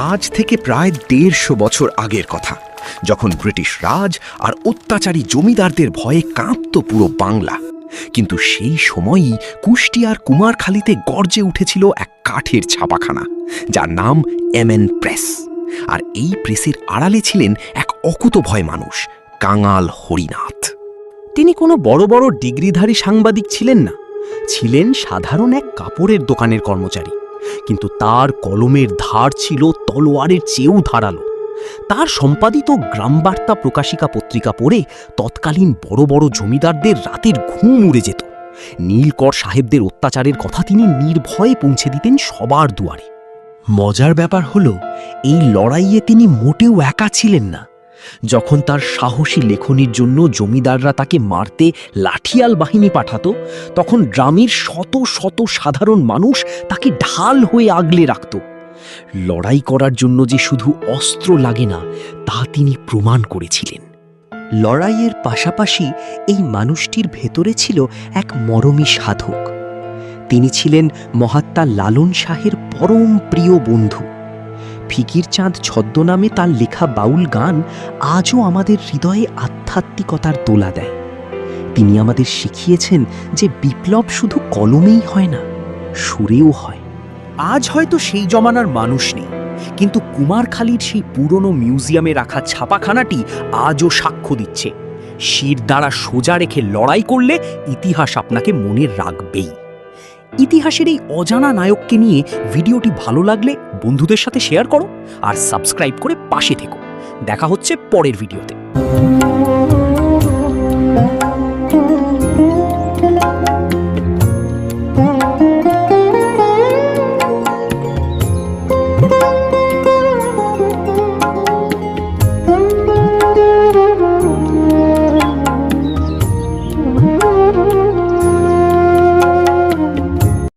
আজ থেকে প্রায় ১৫০ বছর আগের কথা, যখন ব্রিটিশ রাজ আর অত্যাচারী জমিদারদের ভয়ে কাঁপত পুরো বাংলা। কিন্তু সেই সময়ই কুষ্টিয়ার কুমারখালীতে গর্জে উঠেছিল এক কাঠের ছাপাখানা, যার নাম এমএন প্রেস। আর এই প্রেসের আড়ালে ছিলেন এক অকুতভয় মানুষ, কাঙাল হরিনাথ। তিনি কোনো বড় বড় ডিগ্রিধারী সাংবাদিক ছিলেন না, ছিলেন সাধারণ এক কাপড়ের দোকানের কর্মচারী। কিন্তু তার কলমের ধার ছিল তলোয়ারের চেয়েও ধারালো। তার সম্পাদিত গ্রামবার্তা প্রকাশিকা পত্রিকা পড়ে তৎকালীন বড় বড় জমিদারদের রাতের ঘুম উড়ে যেত। নীলকর সাহেবদের অত্যাচারের কথা তিনি নির্ভয়ে পৌঁছে দিতেন সবার দুয়ারে। মজার ব্যাপার হলো, এই লড়াইয়ে তিনি মোটেও একা ছিলেন না। যখন তার সাহসী লেখনির জন্য জমিদাররা তাকে মারতে লাঠিয়াল বাহিনী পাঠাতো, তখন গ্রামের শত শত সাধারণ মানুষ তাকে ঢাল হয়ে আগলে রাখত। লড়াই করার জন্য যে শুধু অস্ত্র লাগে না, তা তিনি প্রমাণ করেছিলেন। লড়াইয়ের পাশাপাশি এই মানুষটির ভেতরে ছিল এক মরমী সাধক। তিনি ছিলেন মহাত্মা লালন শাহের পরম প্রিয় বন্ধু। ফিকির চাঁদ ছদ্মনামে তার লেখা বাউল গান আজও আমাদের হৃদয়ে আধ্যাত্মিকতার দোলা দেয়। তিনি আমাদের শিখিয়েছেন যে বিপ্লব শুধু কলমেই হয় না, সুরেও হয়। আজ হয়তো সেই জমানার মানুষ নেই, কিন্তু কুমারখালীর সেই পুরনো মিউজিয়ামে রাখা ছাপাখানাটি আজও সাক্ষ্য দিচ্ছে, শির দ্বারা সোজা রেখে লড়াই করলে ইতিহাস আপনাকে মনে রাখবেই। ইতিহাসের এই অজানা নায়ককে নিয়ে ভিডিওটি ভালো লাগলে বন্ধুদের সাথে শেয়ার করো আর সাবস্ক্রাইব করে পাশে থেকো। দেখা হচ্ছে পরের ভিডিওতে।